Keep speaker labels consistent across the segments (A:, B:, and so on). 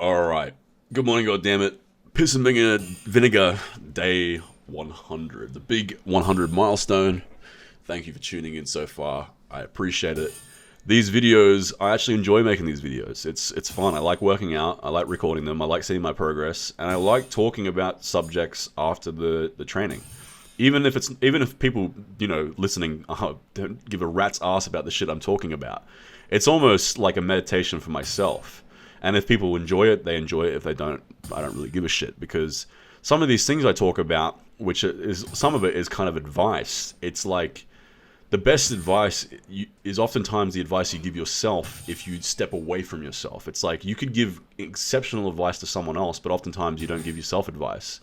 A: Alright. Good morning, goddammit. Piss and vinegar, day 100. The big 100 milestone. Thank you for tuning in so far. I appreciate it. These videos, I actually enjoy making these videos. It's fun. I like working out. I like recording them. I like seeing my progress. And I like talking about subjects after the training. Even if people, listening don't give a rat's ass about the shit I'm talking about. It's almost like a meditation for myself. And if people enjoy it, they enjoy it. If they don't, I don't really give a shit, because some of these things I talk about, some of it is kind of advice. It's like the best advice is oftentimes the advice you give yourself if you step away from yourself. It's like you could give exceptional advice to someone else, but oftentimes you don't give yourself advice.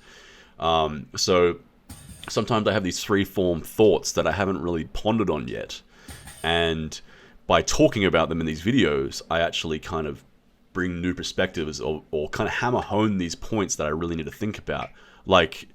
A: So sometimes I have these free-form thoughts that I haven't really pondered on yet. And by talking about them in these videos, I actually kind of bring new perspectives, or kind of hammer home these points that I really need to think about. Like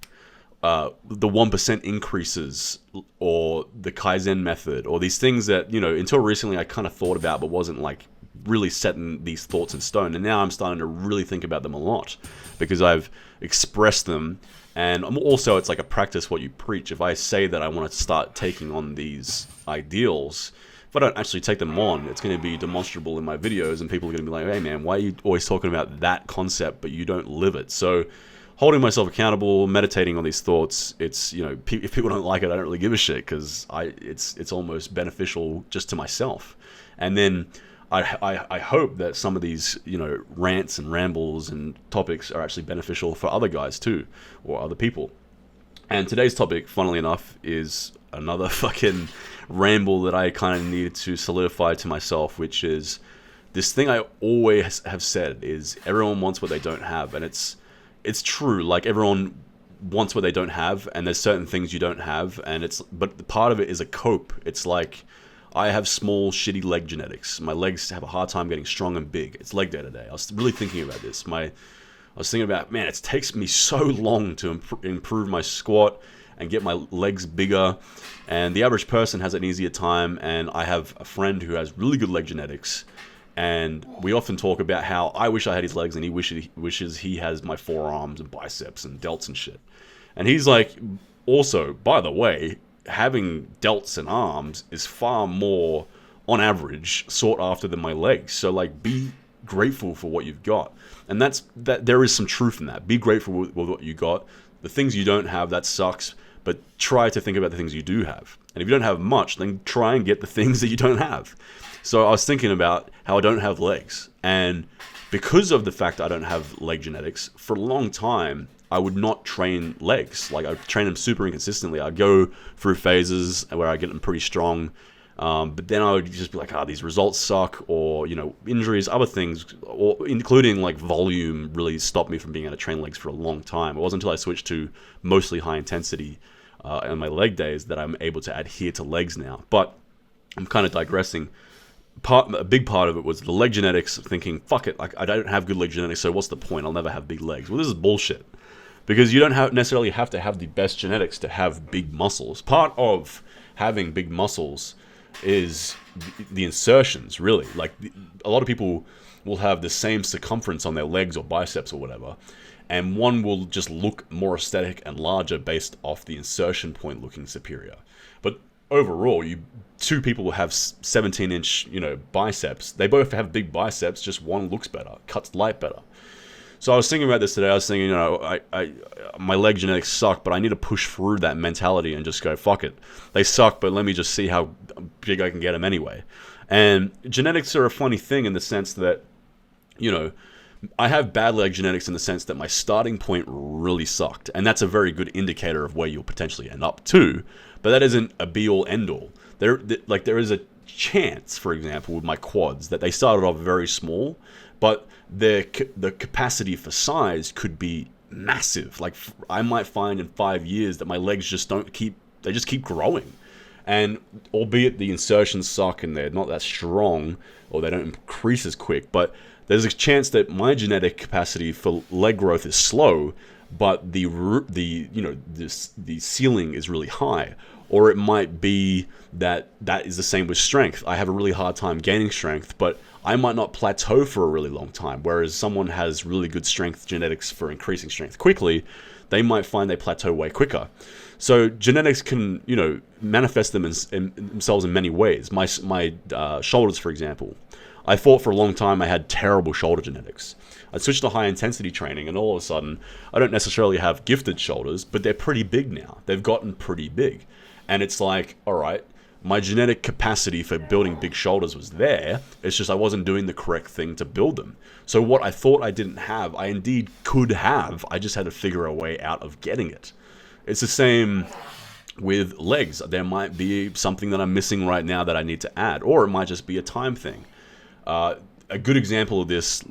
A: the 1% increases, or the Kaizen method, or these things that, until recently I kind of thought about, but wasn't like really setting these thoughts in stone. And now I'm starting to really think about them a lot, because I've expressed them. And I'm also, it's like a practice what you preach. If I say that I want to start taking on these ideals, if I don't actually take them on, it's going to be demonstrable in my videos, and people are going to be like, hey man, why are you always talking about that concept, but you don't live it? So holding myself accountable, meditating on these thoughts, it's, if people don't like it, I don't really give a shit, because it's almost beneficial just to myself. And then I hope that some of these, rants and rambles and topics are actually beneficial for other guys too, or other people. And today's topic, funnily enough, is another fucking ramble that I kind of needed to solidify to myself, which is this thing I always have said is everyone wants what they don't have. And it's true. Like, everyone wants what they don't have, and there's certain things you don't have, but part of it is a cope. It's like, I have small, shitty leg genetics. My legs have a hard time getting strong and big. It's leg day today. I was really thinking about this. I was thinking about, man, it takes me so long to improve my squat and get my legs bigger, and the average person has an easier time. And I have a friend who has really good leg genetics, and we often talk about how I wish I had his legs, and he wishes he has my forearms and biceps and delts and shit. And he's like, also, by the way, having delts and arms is far more, on average, sought after than my legs. So, like, be grateful for what you've got. And that there is some truth in that. Be grateful with what you got. The things you don't have, that sucks, but try to think about the things you do have. And if you don't have much, then try and get the things that you don't have. So I was thinking about how I don't have legs. And because of the fact I don't have leg genetics, for a long time, I would not train legs. Like, I train them super inconsistently. I'd go through phases where I get them pretty strong. But then I would just be like, these results suck, or, injuries, other things, or including like volume, really stopped me from being able to train legs for a long time. It wasn't until I switched to mostly high intensity on my leg days that I'm able to adhere to legs now. But I'm kind of digressing. A big part of it was the leg genetics, thinking, fuck it, like, I don't have good leg genetics, so what's the point? I'll never have big legs. Well, this is bullshit. Because you don't necessarily have to have the best genetics to have big muscles. Part of having big muscles is the insertions, really. Like, a lot of people will have the same circumference on their legs or biceps or whatever, and one will just look more aesthetic and larger based off the insertion point looking superior. But overall, two people will have 17-inch, biceps. They both have big biceps, just one looks better, cuts light better. So I was thinking about this today. I was thinking, my leg genetics suck, but I need to push through that mentality and just go, fuck it. They suck, but let me just see how big I can get them anyway. And genetics are a funny thing in the sense that, I have bad leg genetics in the sense that my starting point really sucked. And that's a very good indicator of where you'll potentially end up too. But that isn't a be-all, end-all. There is a chance, for example, with my quads, that they started off very small, but the capacity for size could be massive. Like, I might find in 5 years that my legs just keep growing. And albeit the insertions suck and they're not that strong, or they don't increase as quick, but there's a chance that my genetic capacity for leg growth is slow, but the ceiling is really high. Or it might be that is the same with strength. I have a really hard time gaining strength, but I might not plateau for a really long time, whereas someone has really good strength genetics for increasing strength quickly, they might find they plateau way quicker. So genetics can, manifest themselves in many ways. My shoulders, for example, I thought for a long time I had terrible shoulder genetics. I switched to high intensity training, and all of a sudden, I don't necessarily have gifted shoulders, but they're pretty big now. They've gotten pretty big. And it's like, all right, my genetic capacity for building big shoulders was there. It's just I wasn't doing the correct thing to build them. So what I thought I didn't have, I indeed could have. I just had to figure a way out of getting it. It's the same with legs. There might be something that I'm missing right now that I need to add, or it might just be a time thing. A good example of this,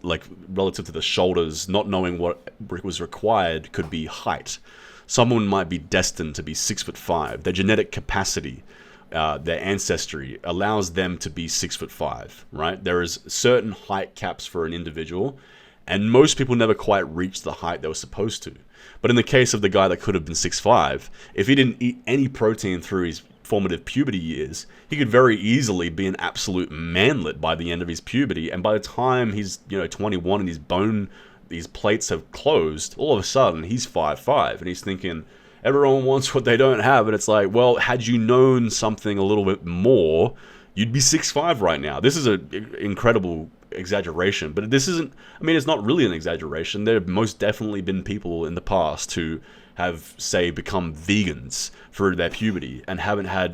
A: like relative to the shoulders, not knowing what was required, could be height. Someone might be destined to be 6'5". Their genetic capacity, their ancestry allows them to be 6'5", right? There is certain height caps for an individual, and most people never quite reach the height they were supposed to. But in the case of the guy that could have been 6'5", if he didn't eat any protein through his formative puberty years, he could very easily be an absolute manlet by the end of his puberty, and by the time he's 21 and these plates have closed, all of a sudden he's 5'5", and he's thinking everyone wants what they don't have, and it's like, well, had you known something a little bit more, you'd be 6'5" right now. This is an incredible exaggeration, but this isn't, it's not really an exaggeration. There have most definitely been people in the past who have, say, become vegans for their puberty and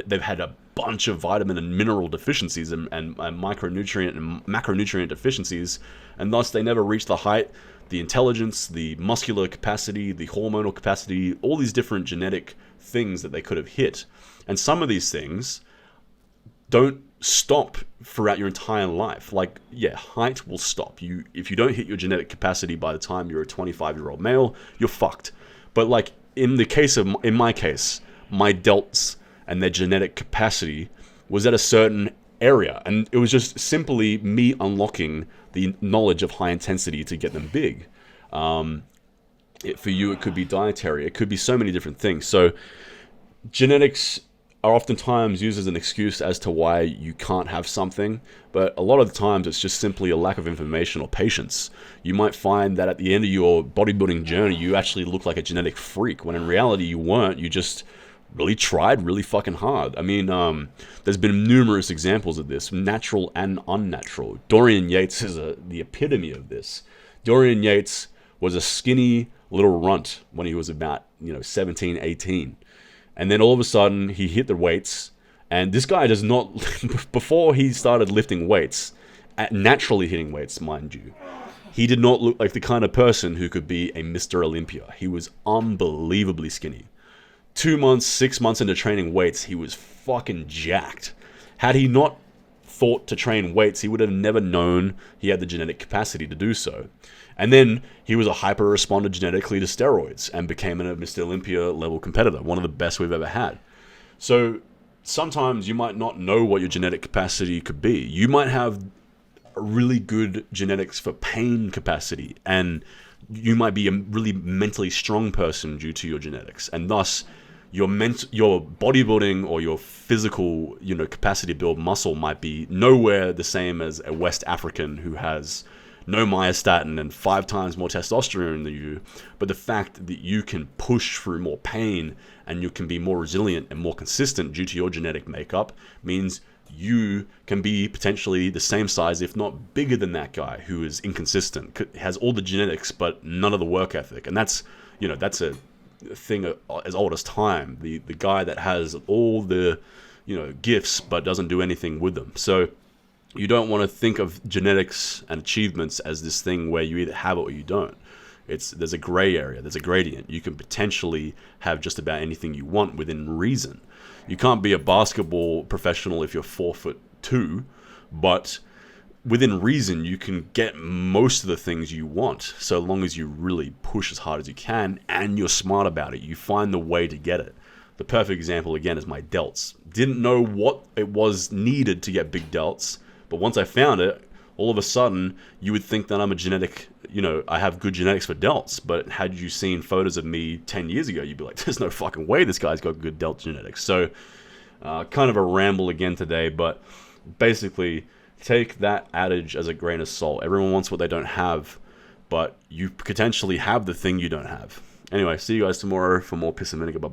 A: they've had a bunch of vitamin and mineral deficiencies and micronutrient and macronutrient deficiencies, and thus they never reach the height, the intelligence, the muscular capacity, the hormonal capacity, all these different genetic things that they could have hit. And some of these things don't stop throughout your entire life. Like, yeah, height will stop. If you don't hit your genetic capacity by the time you're a 25-year-old male, you're fucked. But like in my case, my delts and their genetic capacity was at a certain area, and it was just simply me unlocking the knowledge of high intensity to get them big. For you, it could be dietary. It could be so many different things. So genetics are oftentimes used as an excuse as to why you can't have something, but a lot of the times it's just simply a lack of information or patience. You might find that at the end of your bodybuilding journey, you actually look like a genetic freak, when in reality you weren't. You just really tried really fucking hard. There's been numerous examples of this, natural and unnatural. Dorian Yates is the epitome of this. Dorian Yates was a skinny little runt when he was about 17, 18. And then all of a sudden, he hit the weights. And this guy does not, before he started lifting weights, naturally hitting weights, mind you, he did not look like the kind of person who could be a Mr. Olympia. He was unbelievably skinny. 2 months, 6 months into training weights, he was fucking jacked. Had he not thought to train weights, he would have never known he had the genetic capacity to do so. And then he was a hyper-responder genetically to steroids and became a Mr. Olympia level competitor, one of the best we've ever had. So sometimes you might not know what your genetic capacity could be. You might have really good genetics for pain capacity, and you might be a really mentally strong person due to your genetics, and thus your bodybuilding or your physical capacity to build muscle might be nowhere the same as a West African who has no myostatin and 5 times more testosterone than you. But the fact that you can push through more pain and you can be more resilient and more consistent due to your genetic makeup means you can be potentially the same size, if not bigger than that guy who is inconsistent, has all the genetics but none of the work ethic. And that's a thing as old as time. The guy that has all the gifts but doesn't do anything with them. So you don't want to think of genetics and achievements as this thing where you either have it or you don't. There's a gray area, there's a gradient. You can potentially have just about anything you want within reason. You can't be a basketball professional if you're 4'2", but within reason you can get most of the things you want, so long as you really push as hard as you can and you're smart about it. You find the way to get it. The perfect example again is my delts. Didn't know what it was needed to get big delts, but once I found it, all of a sudden you would think that I'm a genetic, I have good genetics for delts. But had you seen photos of me 10 years ago, you'd be like, there's no fucking way this guy's got good delt genetics. So kind of a ramble again today, but basically take that adage as a grain of salt. Everyone wants what they don't have, but you potentially have the thing you don't have. Anyway, see you guys tomorrow for more Piss and Vinegar. Bye.